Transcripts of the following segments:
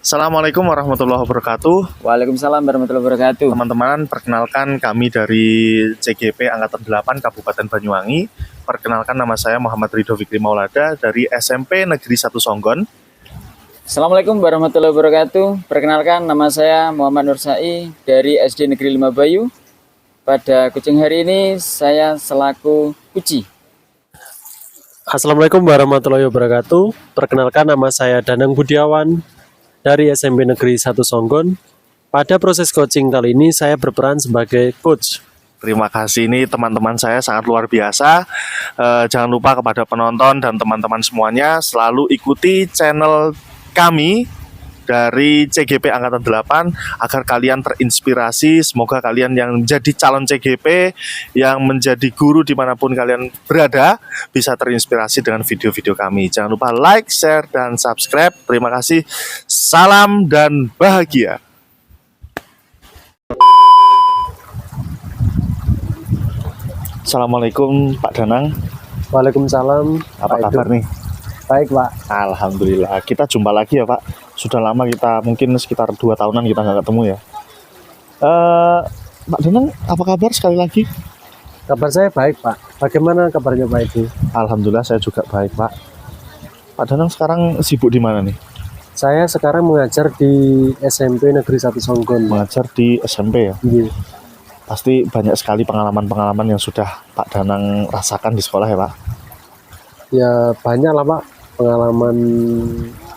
Assalamualaikum warahmatullahi wabarakatuh. Waalaikumsalam warahmatullahi wabarakatuh. Teman-teman, perkenalkan kami dari CGP Angkatan 8 Kabupaten Banyuwangi. Perkenalkan, nama saya Muhammad Ridho Fikri Maulada dari SMP Negeri 1 Songgon. Assalamualaikum warahmatullahi wabarakatuh. Perkenalkan, nama saya Muhammad Nursai dari SD Negeri 5 Bayu. Pada kucing hari ini saya selaku Kuci. Assalamualaikum warahmatullahi wabarakatuh. Perkenalkan, nama saya Danang Budiawan dari SMP Negeri 1 Songgon. Pada proses coaching kali ini saya berperan sebagai coach. Terima kasih, ini teman-teman saya sangat luar biasa. Jangan lupa kepada penonton dan teman-teman semuanya selalu ikuti channel kami dari CGP Angkatan 8 agar kalian terinspirasi. Semoga kalian yang menjadi calon CGP, yang menjadi guru dimanapun kalian berada, bisa terinspirasi dengan video-video kami. Jangan lupa like, share, dan subscribe. Terima kasih. Salam dan bahagia. Assalamualaikum Pak Danang. Waalaikumsalam. Apa kabar nih? Baik, Pak. Alhamdulillah. Kita jumpa lagi ya, Pak. Sudah lama kita, mungkin sekitar 2 tahunan kita nggak ketemu ya. Pak Danang, apa kabar sekali lagi? Kabar saya baik, Pak. Bagaimana kabarnya Pak Edi? Alhamdulillah saya juga baik, Pak. Pak Danang sekarang sibuk di mana nih? Saya sekarang mengajar di SMP Negeri 1 Songgon. Mengajar di SMP ya? Iya. Pasti banyak sekali pengalaman-pengalaman yang sudah Pak Danang rasakan di sekolah ya, Pak? Ya banyak lah, Pak. Pengalaman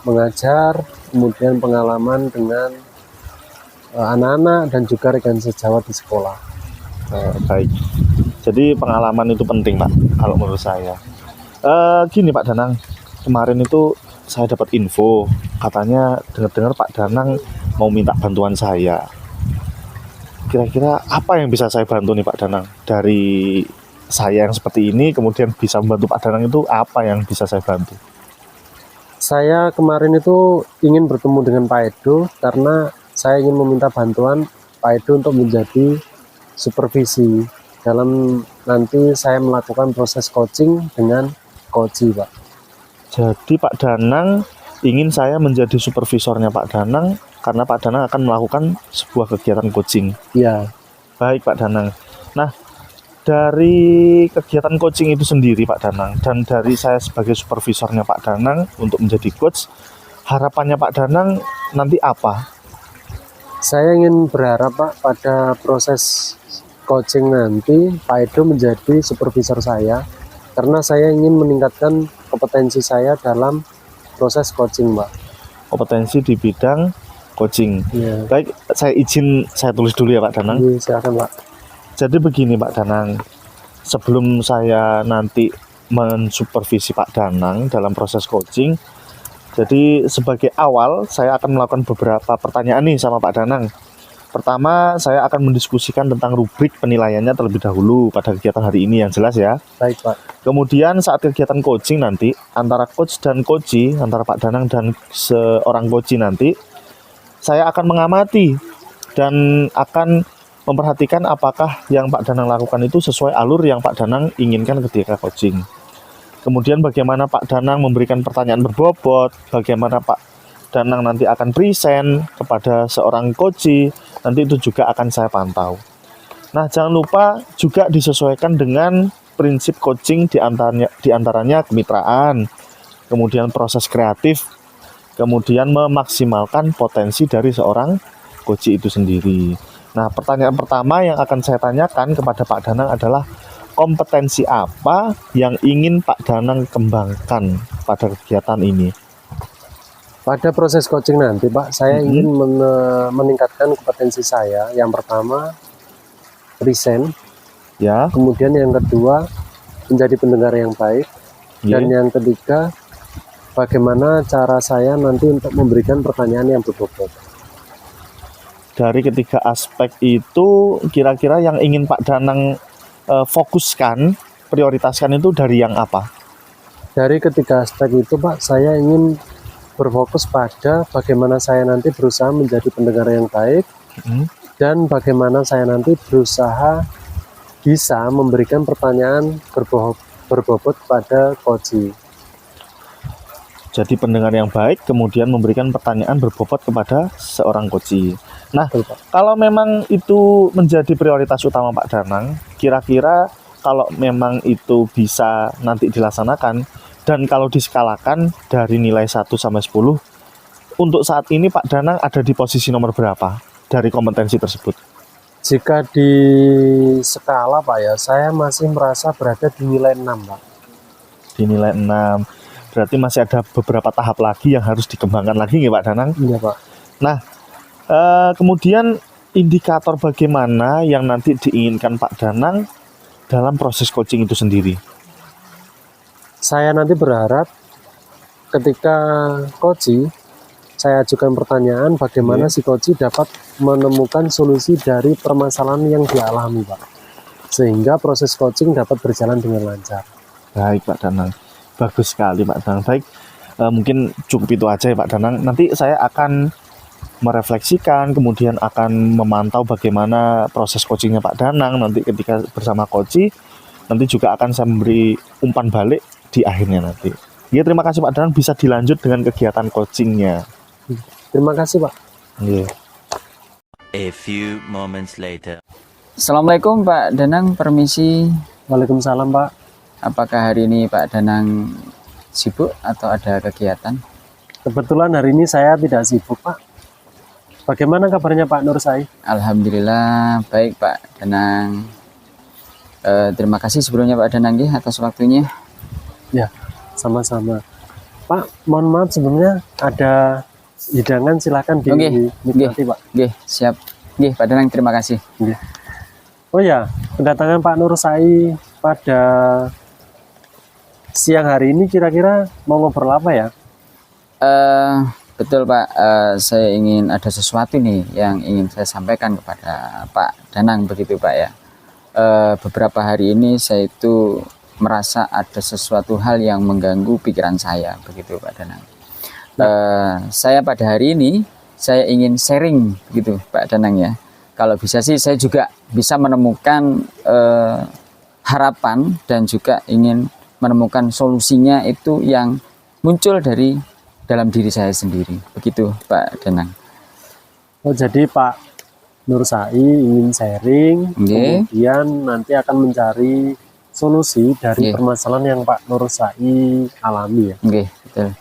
mengajar, kemudian pengalaman dengan anak-anak dan juga rekan sejawat di sekolah. Baik. Jadi pengalaman itu penting, Pak, kalau menurut saya. Gini Pak Danang, kemarin itu saya dapat info, katanya dengar-dengar Pak Danang mau minta bantuan saya. Kira-kira apa yang bisa saya bantu nih Pak Danang? Dari saya yang seperti ini, kemudian bisa membantu Pak Danang, itu apa yang bisa saya bantu? Saya kemarin itu ingin bertemu dengan Pak Edo karena saya ingin meminta bantuan Pak Edo untuk menjadi supervisi dalam nanti saya melakukan proses coaching dengan Koji, Pak. Jadi Pak Danang ingin saya menjadi supervisornya Pak Danang karena Pak Danang akan melakukan sebuah kegiatan coaching. Iya. Baik Pak Danang. Nah, dari kegiatan coaching itu sendiri Pak Danang, dan dari saya sebagai supervisornya Pak Danang untuk menjadi coach, harapannya Pak Danang nanti apa? Saya ingin berharap, Pak, pada proses coaching nanti Pak Edo menjadi supervisor saya karena saya ingin meningkatkan kompetensi saya dalam proses coaching, Pak. Kompetensi di bidang coaching. Iya. Baik, saya tulis dulu ya Pak Danang. Iya, silakan, Pak. Jadi begini Pak Danang, sebelum saya nanti mensupervisi Pak Danang dalam proses coaching, jadi sebagai awal saya akan melakukan beberapa pertanyaan nih sama Pak Danang. Pertama, saya akan mendiskusikan tentang rubrik penilaiannya terlebih dahulu pada kegiatan hari ini yang jelas ya. Baik, Pak. Kemudian saat kegiatan coaching nanti, antara coach dan coachee, antara Pak Danang dan seorang coachee nanti, saya akan mengamati dan akan memperhatikan apakah yang Pak Danang lakukan itu sesuai alur yang Pak Danang inginkan ketika coaching. Kemudian bagaimana Pak Danang memberikan pertanyaan berbobot, bagaimana Pak Danang nanti akan present kepada seorang coachee, nanti itu juga akan saya pantau. Nah, jangan lupa juga disesuaikan dengan prinsip coaching diantaranya kemitraan, kemudian proses kreatif, kemudian memaksimalkan potensi dari seorang coachee itu sendiri. Nah, pertanyaan pertama yang akan saya tanyakan kepada Pak Danang adalah kompetensi apa yang ingin Pak Danang kembangkan pada kegiatan ini? Pada proses coaching nanti, Pak, saya ingin meningkatkan kompetensi saya. Yang pertama, present. Ya, Kemudian yang kedua, menjadi pendengar yang baik. Dan yang ketiga, bagaimana cara saya nanti untuk memberikan pertanyaan yang berbobot. dari ketiga aspek itu kira-kira yang ingin Pak Danang fokuskan, prioritaskan itu dari yang apa? Dari ketiga aspek itu, Pak, saya ingin berfokus pada bagaimana saya nanti berusaha menjadi pendengar yang baik dan bagaimana saya nanti berusaha bisa memberikan pertanyaan berbobot pada coachee. jadi pendengar yang baik, kemudian memberikan pertanyaan berbobot kepada seorang coach. Nah, Betul, Pak. kalau memang itu menjadi prioritas utama Pak Danang, kira-kira kalau memang itu bisa nanti dilaksanakan, dan kalau diskalakan dari nilai 1 sampai 10, untuk saat ini Pak Danang ada di posisi nomor berapa dari kompetensi tersebut? Jika di skala Pak ya, saya masih merasa berada di nilai 6 Pak. Di nilai 6. Berarti masih ada beberapa tahap lagi yang harus dikembangkan lagi ya Pak Danang? Iya Pak. Nah, kemudian indikator bagaimana yang nanti diinginkan Pak Danang dalam proses coaching itu sendiri? Saya nanti berharap ketika coach saya ajukan pertanyaan bagaimana si coach dapat menemukan solusi dari permasalahan yang dialami Pak, sehingga proses coaching dapat berjalan dengan lancar. Baik Pak Danang, bagus sekali Pak Danang. Baik, mungkin cukup itu aja ya Pak Danang. Nanti saya akan merefleksikan, kemudian akan memantau bagaimana proses coachingnya Pak Danang nanti ketika bersama coach. Nanti juga akan saya memberi umpan balik di akhirnya nanti. Ya, terima kasih Pak Danang, bisa dilanjut dengan kegiatan coachingnya. Terima kasih Pak. Iya. A few moments later. Assalamualaikum Pak Danang, permisi. Waalaikumsalam Pak. Apakah hari ini Pak Danang sibuk atau ada kegiatan? Kebetulan hari ini saya tidak sibuk Pak. Bagaimana kabarnya Pak Nur Sai? Alhamdulillah baik Pak Danang. Terima kasih sebelumnya Pak Danang ya, atas waktunya. Ya, sama-sama. Pak, mohon maaf sebelumnya ada hidangan, silakan dinikmati Pak. Oke, siap. Oke, Pak Danang, terima kasih. Oh ya, kedatangan Pak Nur Sai pada siang hari ini kira-kira mau ngobrol apa ya? Betul Pak, saya ingin ada sesuatu nih yang ingin saya sampaikan kepada Pak Danang begitu Pak ya. Beberapa hari ini saya itu merasa ada sesuatu hal yang mengganggu pikiran saya begitu Pak Danang. Saya pada hari ini saya ingin sharing gitu Pak Danang ya. Kalau bisa sih saya juga bisa menemukan harapan dan juga ingin menemukan solusinya itu yang muncul dari dalam diri saya sendiri begitu Pak Danang. Oh, jadi Pak Nur Sai ingin sharing, kemudian nanti akan mencari solusi dari permasalahan yang Pak Nur Sai alami ya. Betul.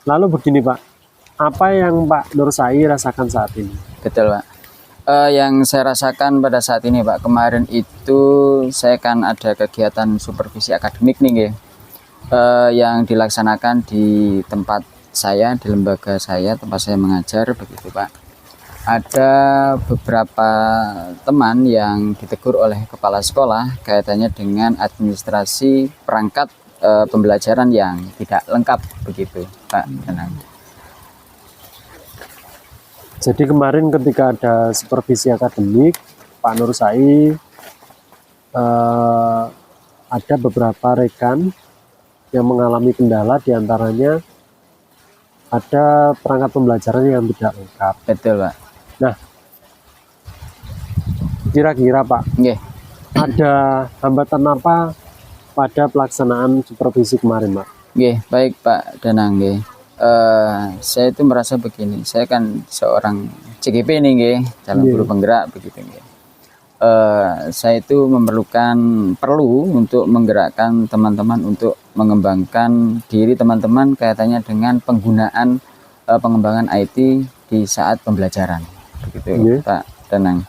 Lalu begini Pak, apa yang Pak Nur Sai rasakan saat ini? Betul Pak. Yang saya rasakan pada saat ini Pak, kemarin itu saya kan ada kegiatan supervisi akademik nih yang dilaksanakan di tempat saya, di lembaga saya, tempat saya mengajar begitu Pak. Ada beberapa teman yang ditegur oleh kepala sekolah kaitannya dengan administrasi perangkat pembelajaran yang tidak lengkap begitu Pak Danang. Jadi kemarin ketika ada supervisi akademik, Pak Nur Sai ada beberapa rekan yang mengalami kendala, diantaranya ada perangkat pembelajaran yang tidak lengkap. Betul Pak. Nah, kira-kira Pak, ada hambatan apa pada pelaksanaan supervisi kemarin Pak? Baik Pak Danang. Saya itu merasa begini, saya kan seorang CGP nih calon guru penggerak begitu saya itu perlu untuk menggerakkan teman-teman untuk mengembangkan diri teman-teman kaitannya dengan penggunaan pengembangan IT di saat pembelajaran begitu Pak Danang,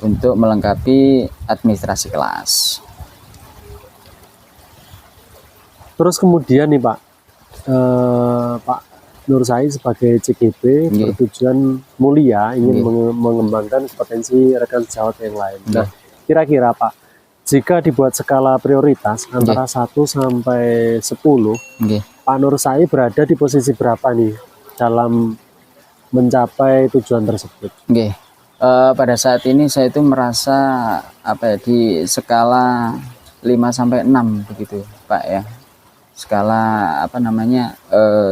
untuk melengkapi administrasi kelas. Terus kemudian nih Pak, Pak Nur Sai sebagai CGP bertujuan mulia ingin mengembangkan kompetensi rekan sejawat yang lain. Nah, kira-kira Pak, jika dibuat skala prioritas antara 1 sampai 10, Pak Nur Sai berada di posisi berapa nih dalam mencapai tujuan tersebut? Pada saat ini saya itu merasa di skala 5 sampai 6 begitu Pak ya. Skala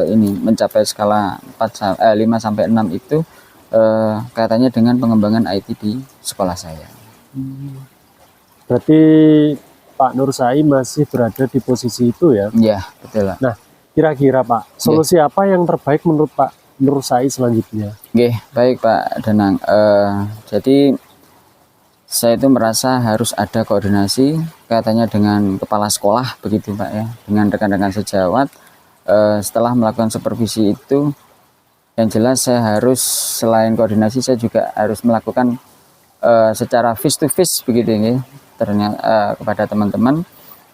ini mencapai skala 5 sampai 6 itu kaitannya dengan pengembangan IT di sekolah saya. Berarti Pak Nur Sai masih berada di posisi itu ya. Iya, betul Pak. Nah, kira-kira Pak, solusi apa yang terbaik menurut Pak Nur Sai selanjutnya? Oke, baik Pak Danang. Jadi saya itu merasa harus ada koordinasi katanya dengan kepala sekolah begitu Pak ya, dengan rekan-rekan sejawat. Setelah melakukan supervisi itu, yang jelas saya harus selain koordinasi saya juga harus melakukan secara face to face begitu ya, ternyata kepada teman-teman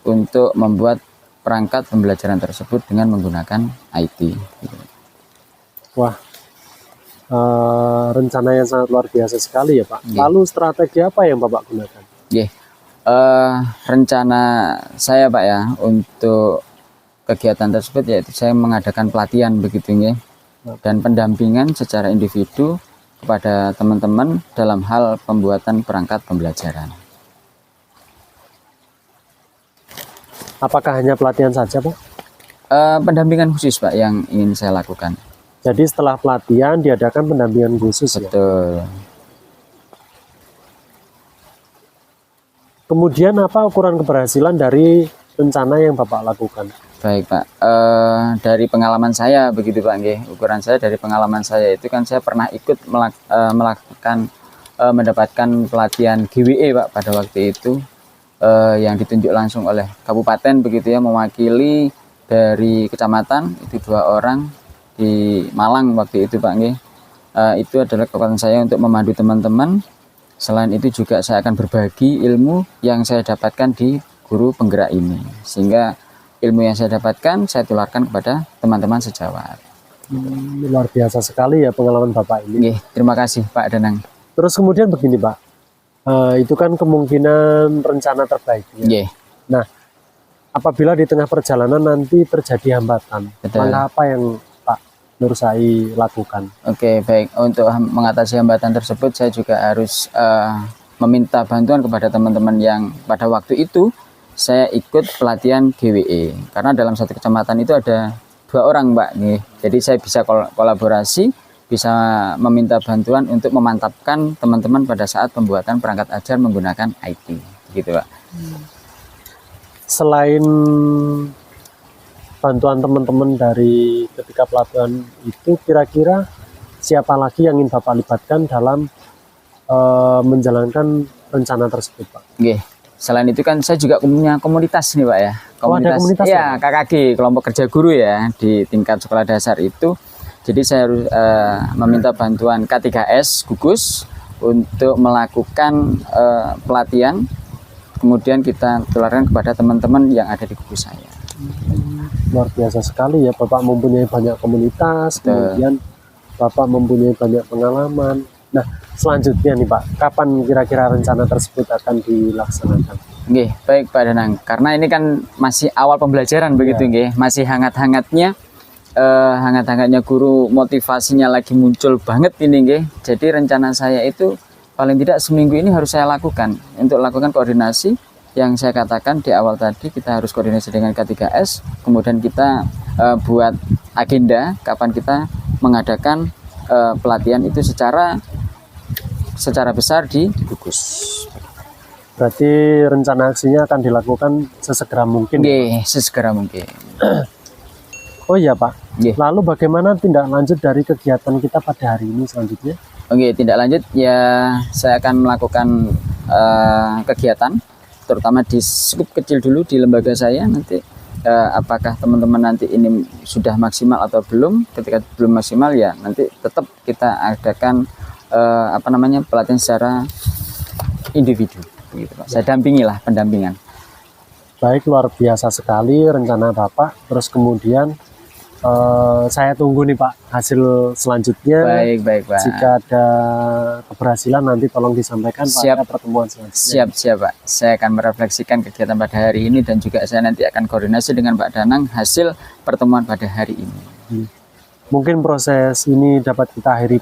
untuk membuat perangkat pembelajaran tersebut dengan menggunakan IT. Gitu. Wah, rencana yang sangat luar biasa sekali ya Pak. Iya. Lalu strategi apa yang Bapak gunakan? Oke, rencana saya Pak ya untuk kegiatan tersebut yaitu saya mengadakan pelatihan begitu ya, dan pendampingan secara individu kepada teman-teman dalam hal pembuatan perangkat pembelajaran. Apakah hanya pelatihan saja Pak? Pendampingan khusus Pak yang ingin saya lakukan. Jadi setelah pelatihan diadakan pendampingan khusus ya? Betul. Kemudian apa ukuran keberhasilan dari rencana yang Bapak lakukan? Baik Pak, dari pengalaman saya begitu Pak, nggih. Ukuran saya dari pengalaman saya itu kan saya pernah ikut melakukan mendapatkan pelatihan GWE Pak pada waktu itu, yang ditunjuk langsung oleh kabupaten begitu ya, mewakili dari kecamatan itu 2 orang di Malang waktu itu Pak, nggih. Itu adalah kekuatan saya untuk memandu teman-teman. Selain itu juga saya akan berbagi ilmu yang saya dapatkan di guru penggerak ini, sehingga ilmu yang saya dapatkan saya tularkan kepada teman-teman sejawat. Luar biasa sekali ya pengalaman Bapak ini. Nggih, terima kasih Pak Danang. Terus kemudian begini Pak, itu kan kemungkinan rencana terbaiknya. Nggih, Nah, apabila di tengah perjalanan nanti terjadi hambatan, Betul. langkah apa yang Pak Nur Sai lakukan? oke baik. Untuk mengatasi hambatan tersebut saya juga harus meminta bantuan kepada teman-teman yang pada waktu itu saya ikut pelatihan GWE, karena dalam satu kecamatan itu ada 2 orang Mbak nih. Jadi saya bisa kolaborasi, bisa meminta bantuan untuk memantapkan teman-teman pada saat pembuatan perangkat ajar menggunakan IT, gitu Pak. Selain bantuan teman-teman dari ketika pelatihan itu, kira-kira siapa lagi yang ingin Bapak libatkan dalam menjalankan rencana tersebut Pak? Oke. Selain itu kan saya juga punya komunitas nih Pak ya. ada komunitas ya, KKG, kelompok kerja guru ya, di tingkat sekolah dasar itu. Jadi saya harus meminta bantuan K3S Gugus untuk melakukan pelatihan. Kemudian kita tularkan kepada teman-teman yang ada di gugus saya. Luar biasa sekali ya, Bapak mempunyai banyak komunitas, kemudian Bapak mempunyai banyak pengalaman. Nah, selanjutnya nih Pak, kapan kira-kira rencana tersebut akan dilaksanakan? Nggih, baik Pak Danang. Karena ini kan masih awal pembelajaran begitu nggih, masih hangat-hangatnya guru, motivasinya lagi muncul banget ini nggih. Jadi rencana saya itu paling tidak seminggu ini harus saya lakukan untuk lakukan koordinasi yang saya katakan di awal tadi. Kita harus koordinasi dengan K3S, kemudian kita buat agenda kapan kita mengadakan pelatihan itu secara besar di gugus. Berarti rencana aksinya akan dilakukan sesegera mungkin. Nggih, sesegera mungkin. Oh iya Pak, Nggih. lalu bagaimana tindak lanjut dari kegiatan kita pada hari ini selanjutnya? Oke, tindak lanjut ya saya akan melakukan kegiatan terutama di skup kecil dulu di lembaga saya. Nanti apakah teman-teman nanti ini sudah maksimal atau belum. Ketika belum maksimal ya nanti tetap kita adakan pelatihan secara individu gitu Pak. Saya dampingi lah, pendampingan. Baik, luar biasa sekali rencana Bapak. Terus kemudian saya tunggu nih Pak hasil selanjutnya. Baik Pak. Jika ada keberhasilan nanti tolong disampaikan Siap. pada pertemuan selanjutnya. Siap Pak. Saya akan merefleksikan kegiatan pada hari ini dan juga saya nanti akan koordinasi dengan Pak Danang hasil pertemuan pada hari ini. Mungkin proses ini dapat kita akhiri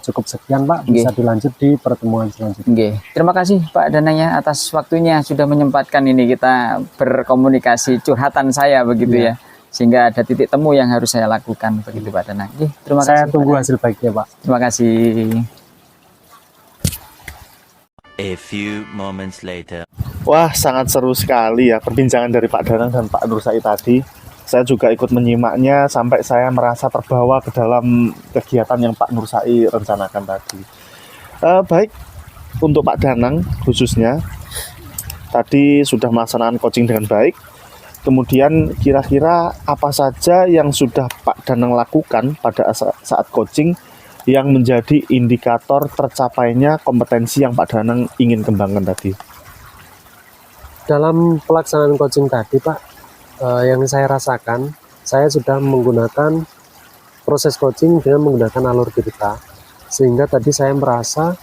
cukup sekian Pak. Bisa dilanjut di pertemuan selanjutnya. Oke. Terima kasih Pak Danang ya atas waktunya sudah menyempatkan ini kita berkomunikasi curhatan saya begitu ya. Sehingga ada titik temu yang harus saya lakukan begitu Pak Danang. Terima kasih. Saya tunggu hasil baiknya Pak. Terima kasih. A few moments later. Wah, sangat seru sekali ya perbincangan dari Pak Danang dan Pak Nur Said tadi. Saya juga ikut menyimaknya sampai saya merasa terbawa ke dalam kegiatan yang Pak Nur Said rencanakan tadi. Baik, untuk Pak Danang khususnya, tadi sudah melaksanakan coaching dengan baik. Kemudian kira-kira apa saja yang sudah Pak Danang lakukan pada saat coaching yang menjadi indikator tercapainya kompetensi yang Pak Danang ingin kembangkan tadi? Dalam pelaksanaan coaching tadi Pak, yang saya rasakan, saya sudah menggunakan proses coaching dengan menggunakan alur cerita, sehingga tadi saya merasa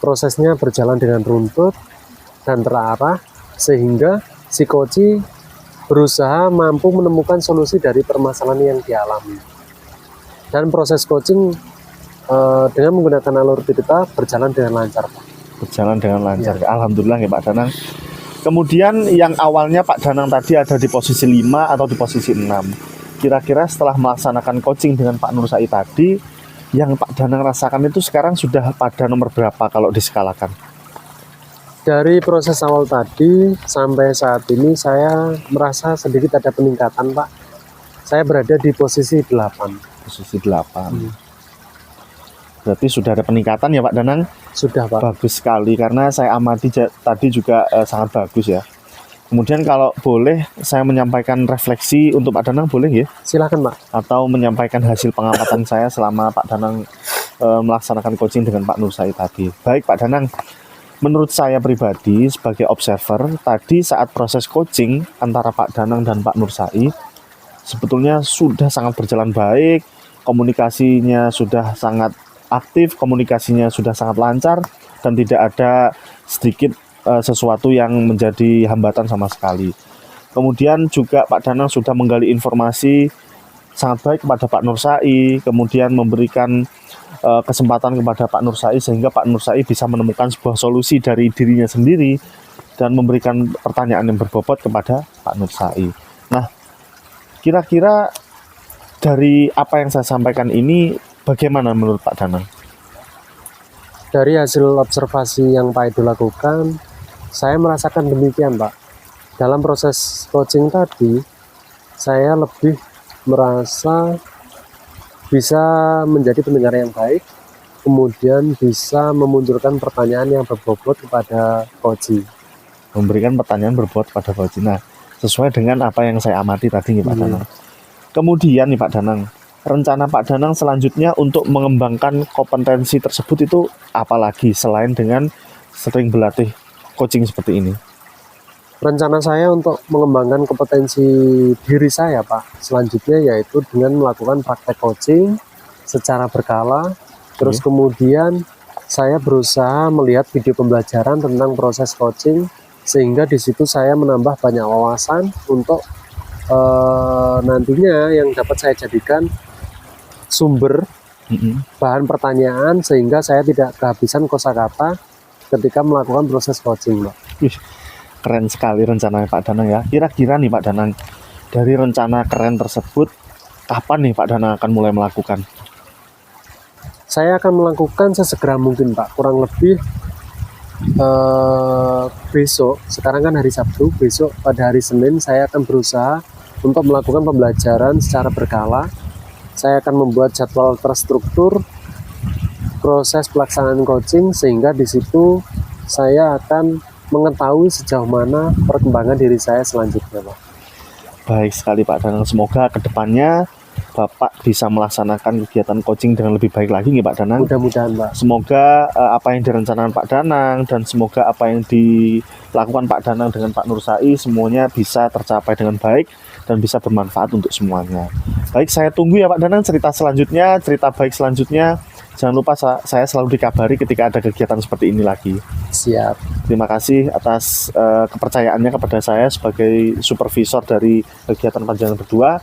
prosesnya berjalan dengan runtut dan terarah, sehingga si coach berusaha mampu menemukan solusi dari permasalahan yang dialami. Dan proses coaching dengan menggunakan alur cerita berjalan dengan lancar Pak. Berjalan dengan lancar. Alhamdulillah ya Pak Danang. Kemudian yang awalnya Pak Danang tadi ada di posisi 5 atau di posisi 6. Kira-kira setelah melaksanakan coaching dengan Pak Nur Said tadi, yang Pak Danang rasakan itu sekarang sudah pada nomor berapa kalau diskalakan? Dari proses awal tadi sampai saat ini saya merasa sedikit ada peningkatan Pak. Saya berada di posisi 8. Posisi 8. Berarti sudah ada peningkatan ya Pak Danang? Sudah Pak. Bagus sekali, karena saya amati tadi juga sangat bagus ya. Kemudian kalau boleh saya menyampaikan refleksi untuk Pak Danang, boleh ya? Silakan Pak. Atau menyampaikan hasil pengamatan saya selama Pak Danang melaksanakan coaching dengan Pak Nur Said tadi. Baik Pak Danang, menurut saya pribadi sebagai observer, tadi saat proses coaching antara Pak Danang dan Pak Nur Said sebetulnya sudah sangat berjalan baik, komunikasinya sudah sangat aktif, komunikasinya sudah sangat lancar, dan tidak ada sedikit sesuatu yang menjadi hambatan sama sekali. Kemudian juga Pak Danang sudah menggali informasi sangat baik kepada Pak Nur Said, kemudian memberikan kesempatan kepada Pak Nur Said sehingga Pak Nur Said bisa menemukan sebuah solusi dari dirinya sendiri dan memberikan pertanyaan yang berbobot kepada Pak Nur Said. Nah, kira-kira dari apa yang saya sampaikan ini, bagaimana menurut Pak Danang? Dari hasil observasi yang Pak Edo lakukan, saya merasakan demikian Pak. Dalam proses coaching tadi, saya lebih merasa bisa menjadi pendengar yang baik, kemudian bisa memunculkan pertanyaan yang berbobot kepada coach. Memberikan pertanyaan berbobot kepada coach. Nah, sesuai dengan apa yang saya amati tadi nih Pak Danang. Kemudian nih Pak Danang, rencana Pak Danang selanjutnya untuk mengembangkan kompetensi tersebut itu apalagi selain dengan sering berlatih coaching seperti ini? Rencana saya untuk mengembangkan kompetensi diri saya Pak selanjutnya yaitu dengan melakukan praktek coaching secara berkala, terus kemudian saya berusaha melihat video pembelajaran tentang proses coaching sehingga di situ saya menambah banyak wawasan untuk nantinya yang dapat saya jadikan sumber bahan pertanyaan sehingga saya tidak kehabisan kosakata ketika melakukan proses coaching Pak. Keren sekali rencana Pak Danang ya. Kira-kira nih Pak Danang, dari rencana keren tersebut, kapan nih Pak Danang akan mulai melakukan? Saya akan melakukan sesegera mungkin Pak, kurang lebih besok. Sekarang kan hari Sabtu, besok pada hari Senin saya akan berusaha untuk melakukan pembelajaran secara berkala. Saya akan membuat jadwal terstruktur proses pelaksanaan coaching sehingga di situ saya akan mengetahui sejauh mana perkembangan diri saya selanjutnya Pak. Baik sekali Pak Danang, semoga kedepannya Bapak bisa melaksanakan kegiatan coaching dengan lebih baik lagi nih Pak Danang. Mudah-mudahan Pak. Semoga apa yang direncanakan Pak Danang dan semoga apa yang dilakukan Pak Danang dengan Pak Nur Said semuanya bisa tercapai dengan baik dan bisa bermanfaat untuk semuanya. Baik, saya tunggu ya Pak Danang cerita selanjutnya, cerita baik selanjutnya. Jangan lupa saya selalu dikabari ketika ada kegiatan seperti ini lagi. Siap. Terima kasih atas kepercayaannya kepada saya sebagai supervisor dari kegiatan Panjangan Berdua.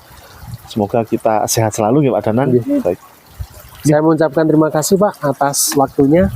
Semoga kita sehat selalu ya Pak Danang. Iya. Baik. Saya mengucapkan terima kasih Pak atas waktunya.